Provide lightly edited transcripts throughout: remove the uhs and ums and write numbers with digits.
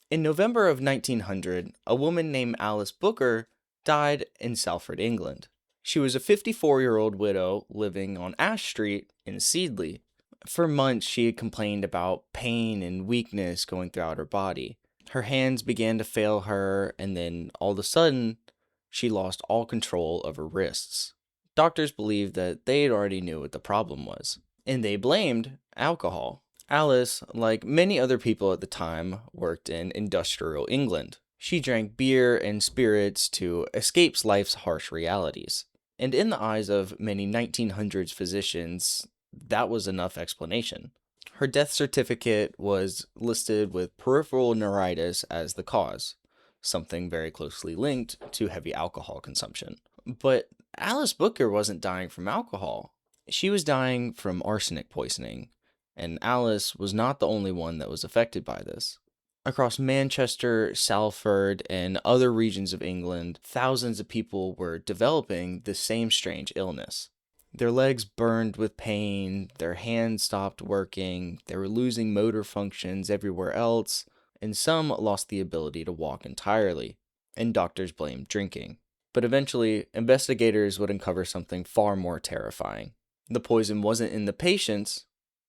In November of 1900, a woman named Alice Booker died in Salford, England. She was a 54-year-old widow living on Ash Street in Seedley. For months, she had complained about pain and weakness going throughout her body. Her hands began to fail her, and then all of a sudden, she lost all control of her wrists. Doctors believed that they had already knew what the problem was, and they blamed alcohol. Alice, like many other people at the time, worked in industrial England. She drank beer and spirits to escape life's harsh realities. And in the eyes of many 1900s physicians, that was enough explanation. Her death certificate was listed with peripheral neuritis as the cause, something very closely linked to heavy alcohol consumption. But Alice Booker wasn't dying from alcohol. She was dying from arsenic poisoning, and Alice was not the only one that was affected by this. Across Manchester, Salford, and other regions of England, thousands of people were developing the same strange illness. Their legs burned with pain, their hands stopped working, they were losing motor functions everywhere else, and some lost the ability to walk entirely, and doctors blamed drinking. But eventually, investigators would uncover something far more terrifying. The poison wasn't in the patients,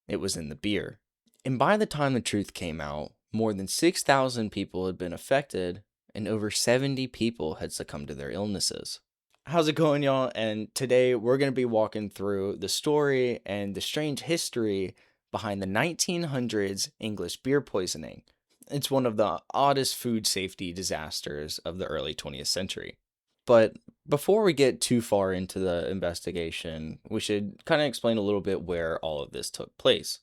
it was in the beer. And by the time the truth came out, more than 6,000 people had been affected, and over 70 people had succumbed to their illnesses. How's it going, y'all? And today we're going to be walking through the story and the strange history behind the 1900s English beer poisoning. It's one of the oddest food safety disasters of the early 20th century. But before we get too far into the investigation, we should kind of explain a little bit where all of this took place.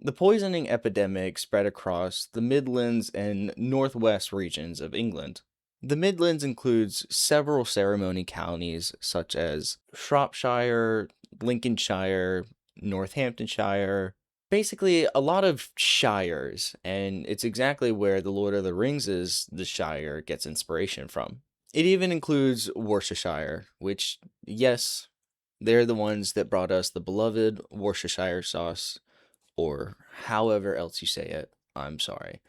The poisoning epidemic spread across the Midlands and Northwest regions of England. The Midlands includes several ceremony counties such as Shropshire, Lincolnshire, Northamptonshire, basically a lot of shires, and it's exactly where the Lord of the Rings is the Shire gets inspiration from. It even includes Worcestershire, which, yes, they're the ones that brought us the beloved Worcestershire sauce, or however else you say it. I'm sorry.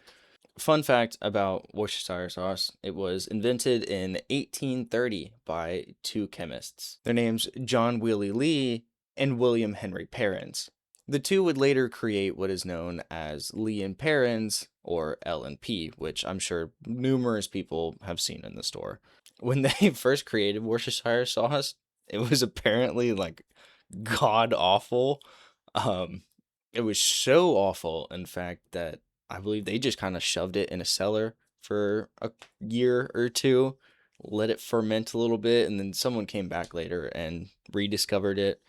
Fun fact about Worcestershire sauce, it was invented in 1830 by two chemists. Their names John Willie Lee and William Henry Perrins. The two would later create what is known as Lee and Perrins, or L&P, which I'm sure numerous people have seen in the store. When they first created Worcestershire sauce, it was apparently like god awful. It was so awful, in fact, that I believe they just kind of shoved it in a cellar for a year or two, let it ferment a little bit, and then someone came back later and rediscovered it,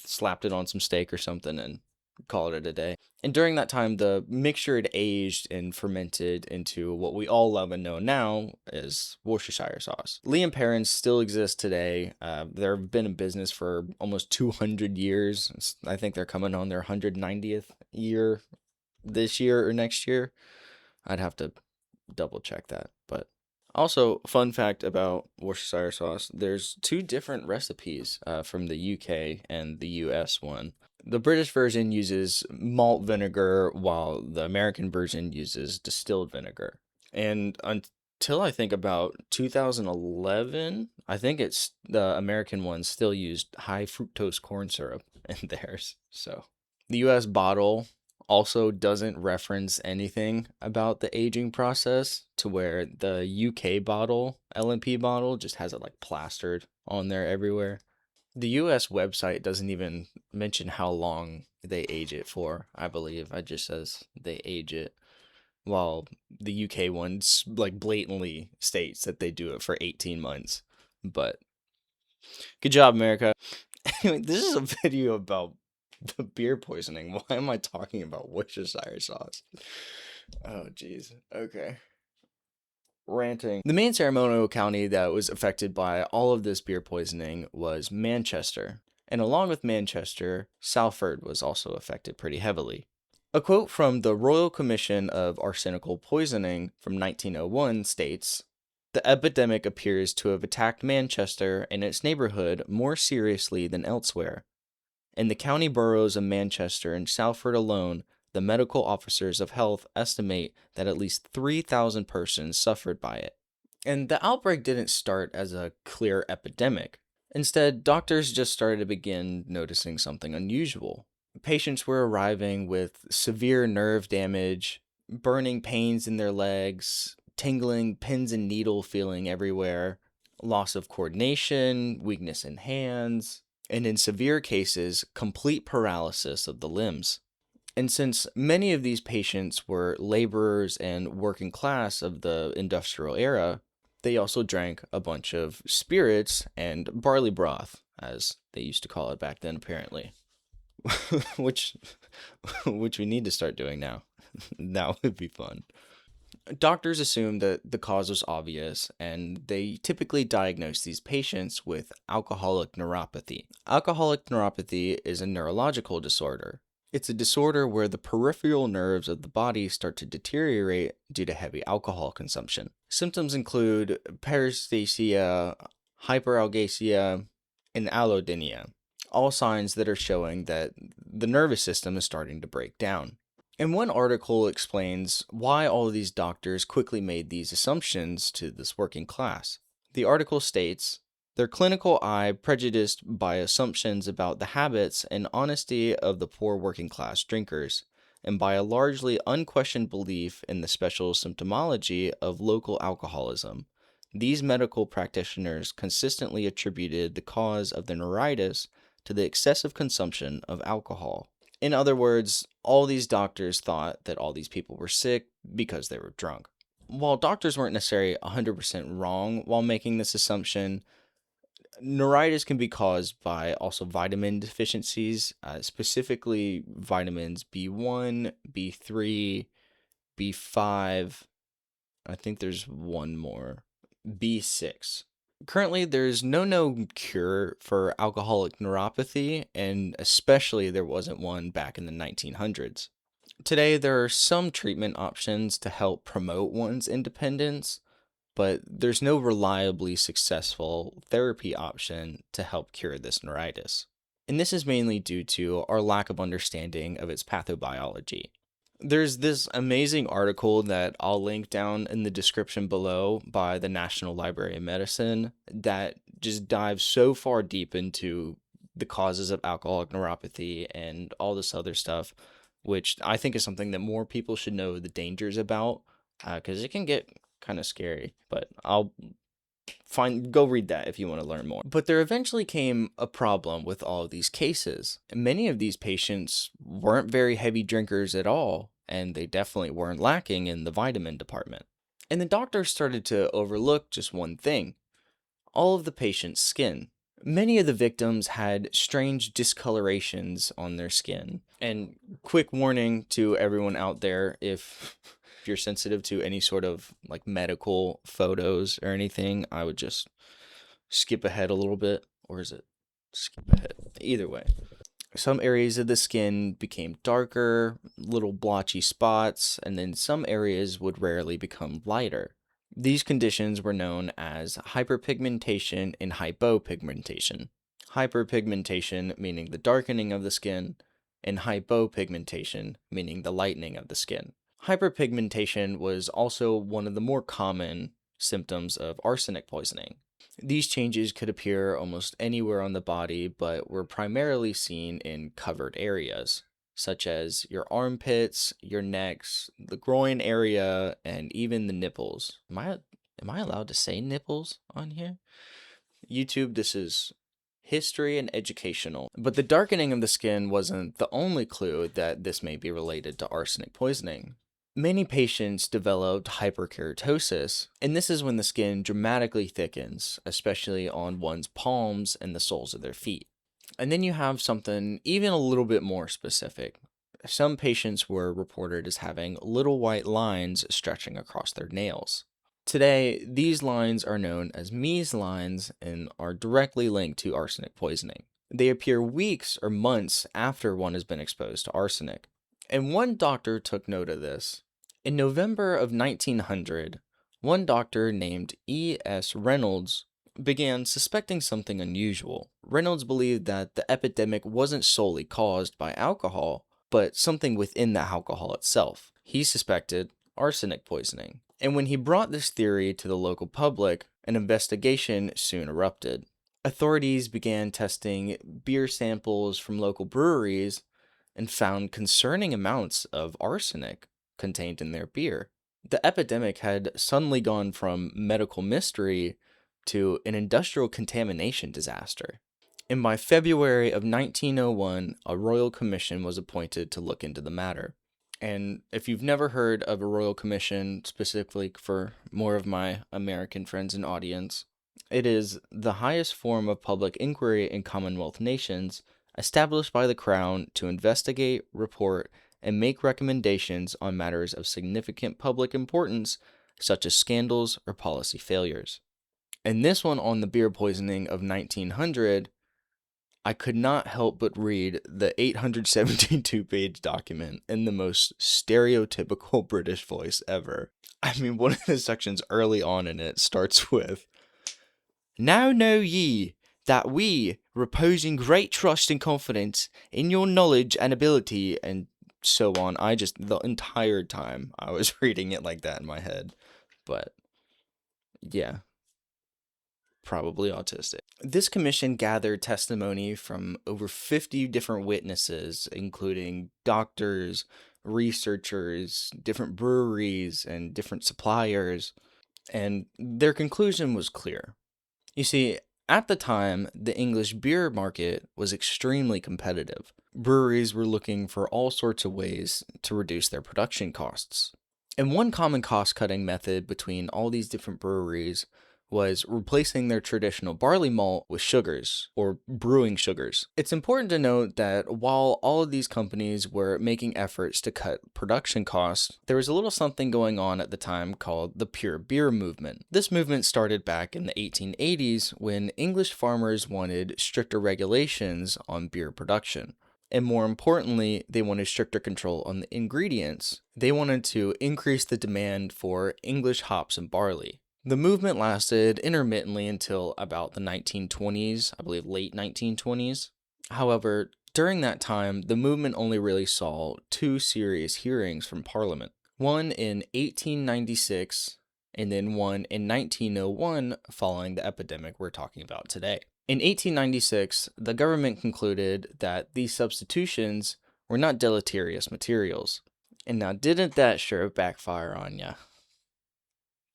slapped it on some steak or something, and called it a day. And during that time, the mixture had aged and fermented into what we all love and know now as Worcestershire sauce. Lee and Perrins still exist today. They've been in business for almost 200 years. I think they're coming on their 190th year this year or next year. I'd have to double check that. But also, fun fact about Worcestershire sauce, there's two different recipes from the UK and the US one. The British version uses malt vinegar, while the American version uses distilled vinegar. And until I think about 2011, I think it's the American one still used high fructose corn syrup in theirs. So the US bottle also doesn't reference anything about the aging process, to where the UK bottle, L&P bottle, just has it like plastered on there everywhere. The US website doesn't even mention how long they age it for, I believe. It just says they age it, while the UK ones like blatantly states that they do it for 18 months. But good job, America. Anyway, this is a video about the beer poisoning. Why am I talking about Worcestershire sauce? Oh, jeez. Okay. Ranting. The main ceremonial county that was affected by all of this beer poisoning was Manchester. And along with Manchester, Salford was also affected pretty heavily. A quote from the Royal Commission of Arsenical Poisoning from 1901 states, "The epidemic appears to have attacked Manchester and its neighborhood more seriously than elsewhere. In the county boroughs of Manchester and Salford alone, the medical officers of health estimate that at least 3,000 persons suffered by it. And the outbreak didn't start as a clear epidemic. Instead, doctors just started to begin noticing something unusual. Patients were arriving with severe nerve damage, burning pains in their legs, tingling pins and needle feeling everywhere, loss of coordination, weakness in hands, and in severe cases, complete paralysis of the limbs. And since many of these patients were laborers and working class of the industrial era, they also drank a bunch of spirits and barley broth, as they used to call it back then, apparently. which which we need to start doing now. That would be fun. Doctors assume that the cause was obvious, and they typically diagnose these patients with alcoholic neuropathy. Alcoholic neuropathy is a neurological disorder. It's a disorder where the peripheral nerves of the body start to deteriorate due to heavy alcohol consumption. Symptoms include paresthesia, hyperalgesia, and allodynia, all signs that are showing that the nervous system is starting to break down. And one article explains why all of these doctors quickly made these assumptions to this working class. The article states, their clinical eye prejudiced by assumptions about the habits and honesty of the poor working class drinkers, and by a largely unquestioned belief in the special symptomology of local alcoholism. These medical practitioners consistently attributed the cause of the neuritis to the excessive consumption of alcohol. In other words, all these doctors thought that all these people were sick because they were drunk. While doctors weren't necessarily 100% wrong while making this assumption, neuritis can be caused by also vitamin deficiencies, specifically vitamins B1, B3, B5. I think there's one more, B6. Currently, there's no known cure for alcoholic neuropathy, and especially there wasn't one back in the 1900s. Today, there are some treatment options to help promote one's independence, but there's no reliably successful therapy option to help cure this neuritis. And this is mainly due to our lack of understanding of its pathobiology. There's this amazing article that I'll link down in the description below by the National Library of Medicine that just dives so far deep into the causes of alcoholic neuropathy and all this other stuff, which I think is something that more people should know the dangers about, because it can get kind of scary. But I'll go read that if you want to learn more. But there eventually came a problem with all of these cases. Many of these patients weren't very heavy drinkers at all, and they definitely weren't lacking in the vitamin department. And the doctors started to overlook just one thing: all of the patients' skin. Many of the victims had strange discolorations on their skin. And quick warning to everyone out there, if you're sensitive to any sort of like medical photos or anything, I would just skip ahead a little bit. Or is it skip ahead? Either way. Some areas of the skin became darker, little blotchy spots, and then some areas would rarely become lighter. These conditions were known as hyperpigmentation and hypopigmentation. Hyperpigmentation meaning the darkening of the skin, and hypopigmentation meaning the lightening of the skin. Hyperpigmentation was also one of the more common symptoms of arsenic poisoning. These changes could appear almost anywhere on the body, but were primarily seen in covered areas, such as your armpits, your necks, the groin area, and even the nipples. Am I allowed to say nipples on here? YouTube, this is history and educational. But the darkening of the skin wasn't the only clue that this may be related to arsenic poisoning. Many patients developed hyperkeratosis, and this is when the skin dramatically thickens, especially on one's palms and the soles of their feet. And then you have something even a little bit more specific. Some patients were reported as having little white lines stretching across their nails. Today, these lines are known as Mees lines and are directly linked to arsenic poisoning. They appear weeks or months after one has been exposed to arsenic. And one doctor took note of this. In November of 1900, one doctor named E.S. Reynolds began suspecting something unusual. Reynolds believed that the epidemic wasn't solely caused by alcohol, but something within the alcohol itself. He suspected arsenic poisoning. And when he brought this theory to the local public, an investigation soon erupted. Authorities began testing beer samples from local breweries and found concerning amounts of arsenic contained in their beer. The epidemic had suddenly gone from medical mystery to an industrial contamination disaster. And by February of 1901, a royal commission was appointed to look into the matter. And if you've never heard of a royal commission, specifically for more of my American friends and audience, it is the highest form of public inquiry in Commonwealth nations, established by the Crown to investigate, report, and make recommendations on matters of significant public importance, such as scandals or policy failures. And this one on the beer poisoning of 1900, I could not help but read the 872-page document in the most stereotypical British voice ever. I mean, one of the sections early on in it starts with, "Now know ye that we, reposing great trust and confidence in your knowledge and ability," and so on. The entire time I was reading it like that in my head. But, yeah. Probably autistic. This commission gathered testimony from over 50 different witnesses, including doctors, researchers, different breweries, and different suppliers, and their conclusion was clear. You see, at the time, the English beer market was extremely competitive. Breweries were looking for all sorts of ways to reduce their production costs. And one common cost-cutting method between all these different breweries was replacing their traditional barley malt with sugars, or brewing sugars. It's important to note that while all of these companies were making efforts to cut production costs, there was a little something going on at the time called the pure beer movement. This movement started back in the 1880s when English farmers wanted stricter regulations on beer production. And more importantly, they wanted stricter control on the ingredients. They wanted to increase the demand for English hops and barley. The movement lasted intermittently until about the 1920s, I believe late 1920s. However, during that time, the movement only really saw two serious hearings from Parliament. One in 1896 and then one in 1901 following the epidemic we're talking about today. In 1896, the government concluded that these substitutions were not deleterious materials. And now, didn't that sure backfire on ya?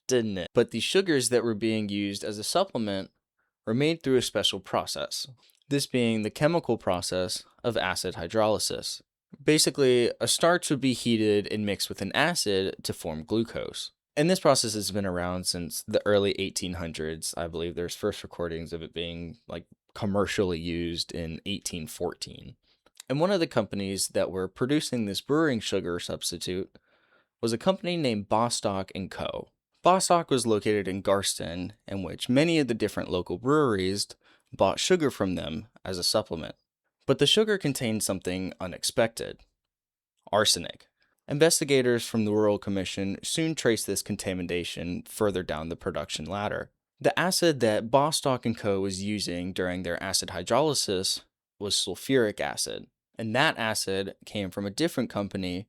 Didn't it? But the sugars that were being used as a supplement were made through a special process, this being the chemical process of acid hydrolysis. Basically, a starch would be heated and mixed with an acid to form glucose. And this process has been around since the early 1800s. I believe there's first recordings of it being commercially used in 1814. And one of the companies that were producing this brewing sugar substitute was a company named Bostock & Co. Bostock was located in Garston, in which many of the different local breweries bought sugar from them as a supplement. But the sugar contained something unexpected: arsenic. Investigators from the Royal Commission soon traced this contamination further down the production ladder. The acid that Bostock & Co. was using during their acid hydrolysis was sulfuric acid, and that acid came from a different company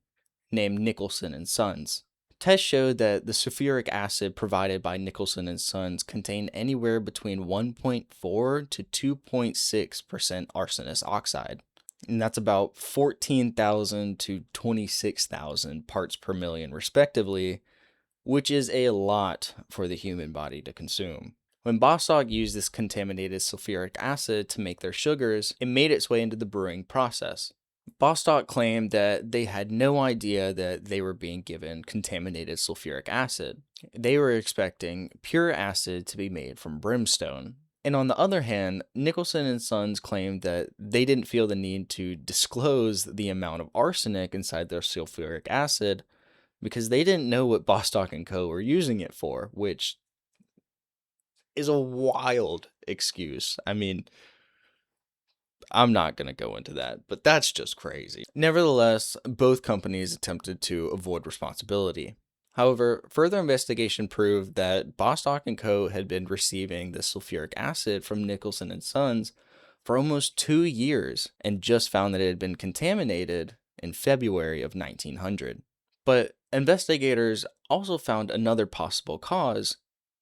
named Nicholson & Sons. Tests showed that the sulfuric acid provided by Nicholson & Sons contained anywhere between 1.4 to 2.6% arsenic oxide. And that's about 14,000 to 26,000 parts per million, respectively, which is a lot for the human body to consume. When Bostock used this contaminated sulfuric acid to make their sugars, it made its way into the brewing process. Bostock claimed that they had no idea that they were being given contaminated sulfuric acid. They were expecting pure acid to be made from brimstone. And on the other hand, Nicholson & Sons claimed that they didn't feel the need to disclose the amount of arsenic inside their sulfuric acid because they didn't know what Bostock & Co. were using it for, which is a wild excuse. I mean, I'm not going to go into that, but that's just crazy. Nevertheless, both companies attempted to avoid responsibility. However, further investigation proved that Bostock & Co. had been receiving the sulfuric acid from Nicholson & Sons for almost 2 years and just found that it had been contaminated in February of 1900. But investigators also found another possible cause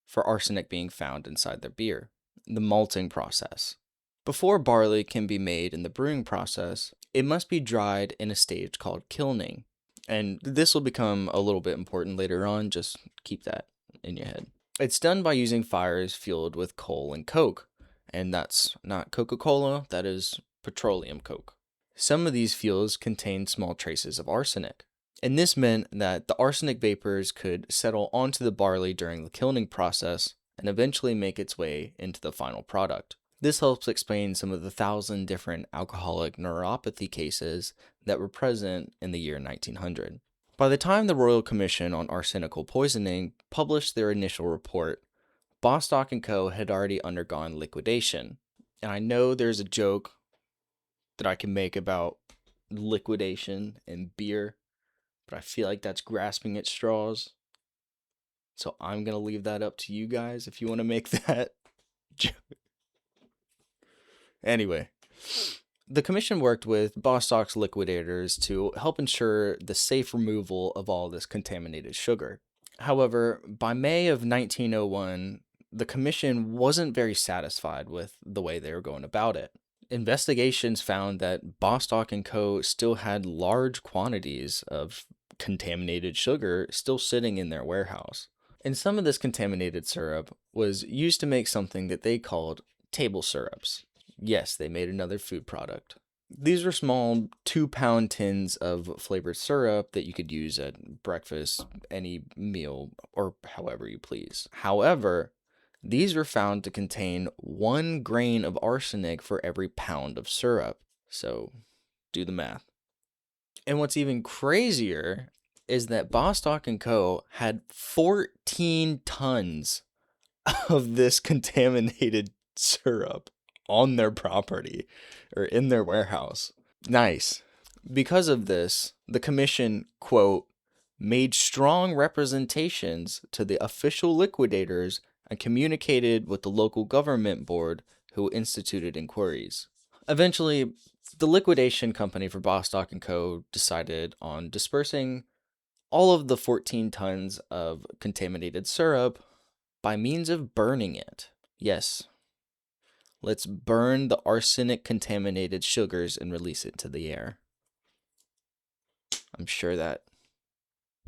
for arsenic being found inside their beer: the malting process. Before barley can be made in the brewing process, it must be dried in a stage called kilning. And this will become a little bit important later on, just keep that in your head. It's done by using fires fueled with coal and coke, and that's not Coca-Cola, that is petroleum coke. Some of these fuels contain small traces of arsenic, and this meant that the arsenic vapors could settle onto the barley during the kilning process and eventually make its way into the final product. This helps explain some of the 1,000 different alcoholic neuropathy cases that were present in the year 1900. By the time the Royal Commission on Arsenical Poisoning published their initial report, Bostock & Co. had already undergone liquidation. And I know there's a joke that I can make about liquidation and beer, but I feel like that's grasping at straws. So I'm going to leave that up to you guys if you want to make that joke. Anyway, the commission worked with Bostock's liquidators to help ensure the safe removal of all this contaminated sugar. However, by May of 1901, the commission wasn't very satisfied with the way they were going about it. Investigations found that Bostock & Co. still had large quantities of contaminated sugar still sitting in their warehouse. And some of this contaminated syrup was used to make something that they called table syrups. Yes, they made another food product. These were small 2-pound tins of flavored syrup that you could use at breakfast, any meal, or however you please. However, these were found to contain 1 grain of arsenic for every pound of syrup. So, do the math. And what's even crazier is that Bostock & Co. had 14 tons of this contaminated syrup on their property or in their warehouse. Nice. Because of this, the commission, quote, made strong representations to the official liquidators and communicated with the local government board, who instituted inquiries. Eventually, the liquidation company for Bostock & Co. decided on dispersing all of the 14 tons of contaminated syrup by means of burning it. Yes, let's burn the arsenic-contaminated sugars and release it to the air. I'm sure that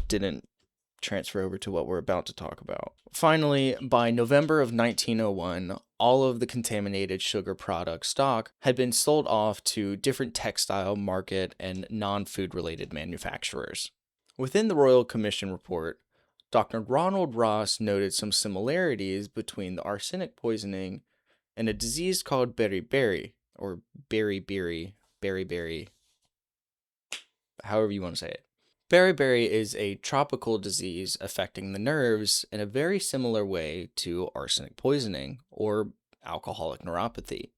didn't transfer over to what we're about to talk about. Finally, by November of 1901, all of the contaminated sugar product stock had been sold off to different textile, market, and non-food related manufacturers. Within the Royal Commission report, Dr. Ronald Ross noted some similarities between the arsenic poisoning and a disease called beriberi, or beriberi, however you want to say it. Beriberi is a tropical disease affecting the nerves in a very similar way to arsenic poisoning or alcoholic neuropathy.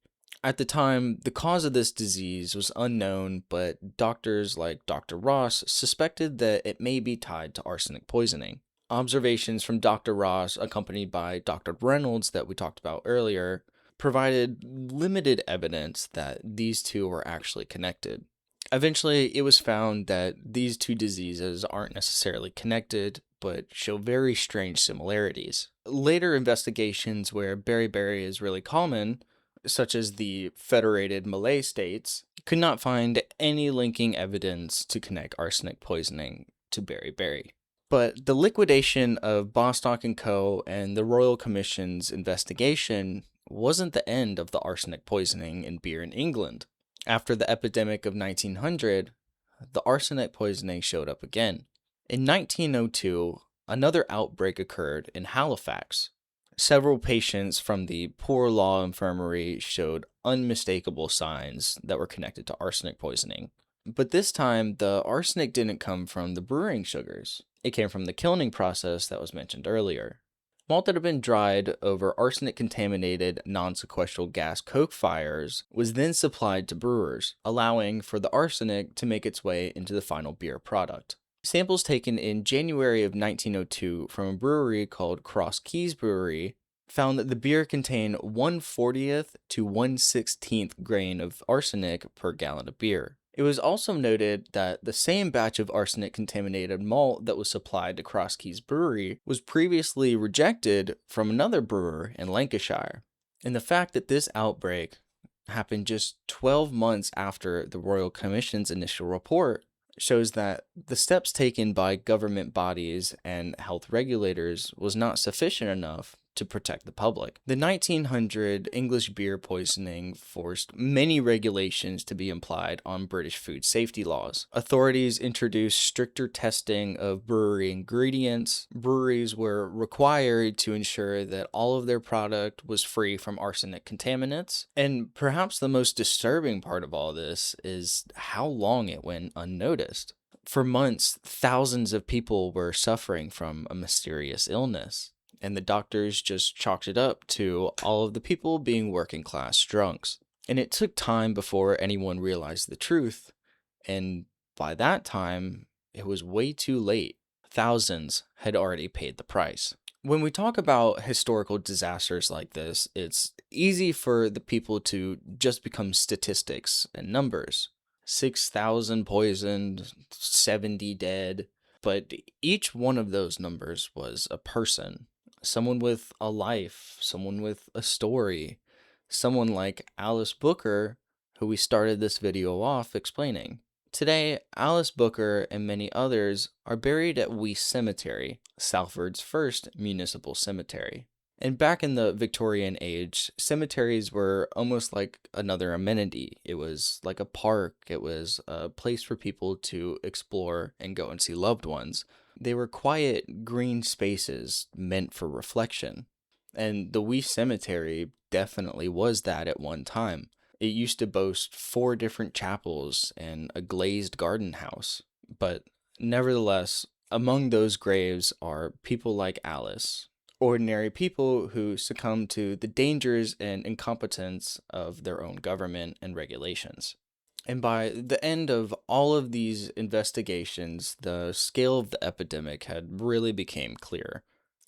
At the time, the cause of this disease was unknown, but doctors like Dr. Ross suspected that it may be tied to arsenic poisoning. Observations from Dr. Ross, accompanied by Dr. Reynolds that we talked about earlier, provided limited evidence that these two were actually connected. Eventually, it was found that these two diseases aren't necessarily connected, but show very strange similarities. Later investigations where beriberi is really common, such as the Federated Malay States, could not find any linking evidence to connect arsenic poisoning to beriberi. But the liquidation of Bostock & Co. and the Royal Commission's investigation wasn't the end of the arsenic poisoning in beer in England. After the epidemic of 1900, the arsenic poisoning showed up again. In 1902, another outbreak occurred in Halifax. Several patients from the Poor Law Infirmary showed unmistakable signs that were connected to arsenic poisoning. But this time, the arsenic didn't come from the brewing sugars. It came from the kilning process that was mentioned earlier. Malt that had been dried over arsenic-contaminated non-sequestral gas coke fires was then supplied to brewers, allowing for the arsenic to make its way into the final beer product. Samples taken in January of 1902 from a brewery called Cross Keys Brewery found that the beer contained 1/40th to 1/16th grain of arsenic per gallon of beer. It was also noted that the same batch of arsenic-contaminated malt that was supplied to Cross Keys Brewery was previously rejected from another brewer in Lancashire. And the fact that this outbreak happened just 12 months after the Royal Commission's initial report shows that the steps taken by government bodies and health regulators was not sufficient enough to protect the public. The 1900 English beer poisoning forced many regulations to be applied on British food safety laws. Authorities introduced stricter testing of brewery ingredients. Breweries were required to ensure that all of their product was free from arsenic contaminants. And perhaps the most disturbing part of all this is how long it went unnoticed. For months, thousands of people were suffering from a mysterious illness, and the doctors just chalked it up to all of the people being working class drunks. And it took time before anyone realized the truth, and by that time, it was way too late. Thousands had already paid the price. When we talk about historical disasters like this, it's easy for the people to just become statistics and numbers. 6,000 poisoned, 70 dead. But each one of those numbers was a person. Someone with a life, someone with a story, someone like Alice Booker, who we started this video off explaining. Today, Alice Booker and many others are buried at Wees Cemetery, Salford's first municipal cemetery. And back in the Victorian age, cemeteries were almost like another amenity. It was like a park. It was a place for people to explore and go and see loved ones. They were quiet, green spaces meant for reflection. And the Wees Cemetery definitely was that at one time. It used to boast 4 different chapels and a glazed garden house. But nevertheless, among those graves are people like Alice. Ordinary people who succumb to the dangers and incompetence of their own government and regulations. And by the end of all of these investigations, the scale of the epidemic had really become clear.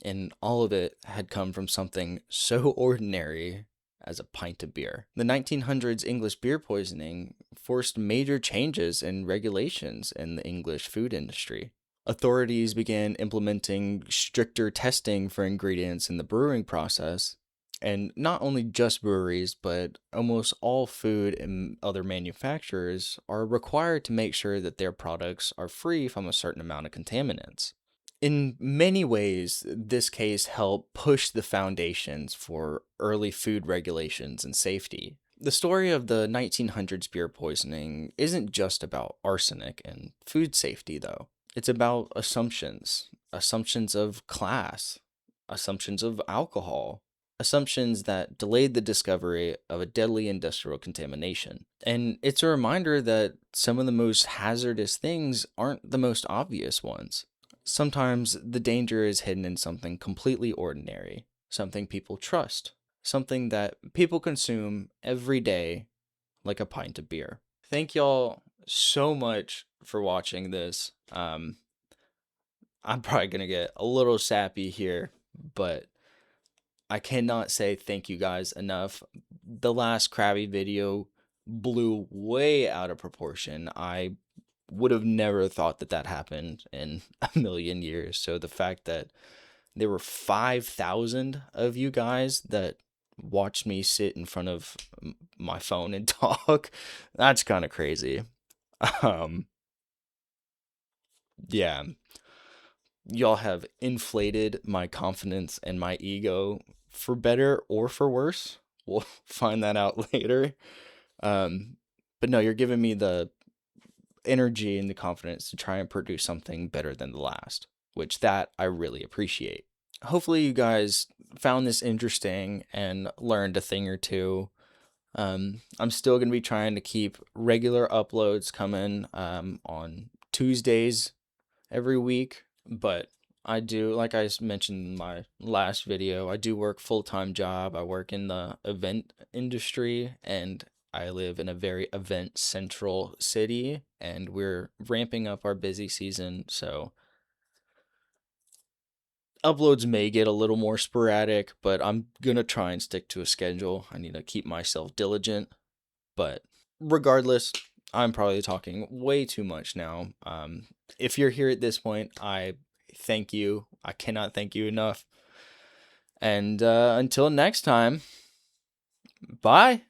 And all of it had come from something so ordinary as a pint of beer. The 1900s English beer poisoning forced major changes in regulations in the English food industry. Authorities began implementing stricter testing for ingredients in the brewing process, and not only just breweries, but almost all food and other manufacturers are required to make sure that their products are free from a certain amount of contaminants. In many ways, this case helped push the foundations for early food regulations and safety. The story of the 1900s beer poisoning isn't just about arsenic and food safety, though. It's about assumptions of class, assumptions of alcohol, assumptions that delayed the discovery of a deadly industrial contamination. And it's a reminder that some of the most hazardous things aren't the most obvious ones. Sometimes the danger is hidden in something completely ordinary, something people trust, something that people consume every day like a pint of beer. Thank y'all so much for watching this. I'm probably going to get a little sappy here, but I cannot say thank you guys enough. The last Krabby video blew way out of proportion. I would have never thought that that happened in a million years. So the fact that there were 5,000 of you guys that watched me sit in front of my phone and talk, that's kind of crazy. Yeah, y'all have inflated my confidence and my ego for better or for worse. We'll find that out later. But no, you're giving me the energy and the confidence to try and produce something better than the last, which that I really appreciate. Hopefully you guys found this interesting and learned a thing or two. I'm still going to be trying to keep regular uploads coming on Tuesdays every week, but I do, like I mentioned in my last video, I do work full-time job. I work in the event industry, and I live in a very event central city, and we're ramping up our busy season, so uploads may get a little more sporadic, but I'm gonna try and stick to a schedule. I need to keep myself diligent, but regardless, I'm probably talking way too much now. If you're here at this point, I thank you. I cannot thank you enough. And until next time, bye.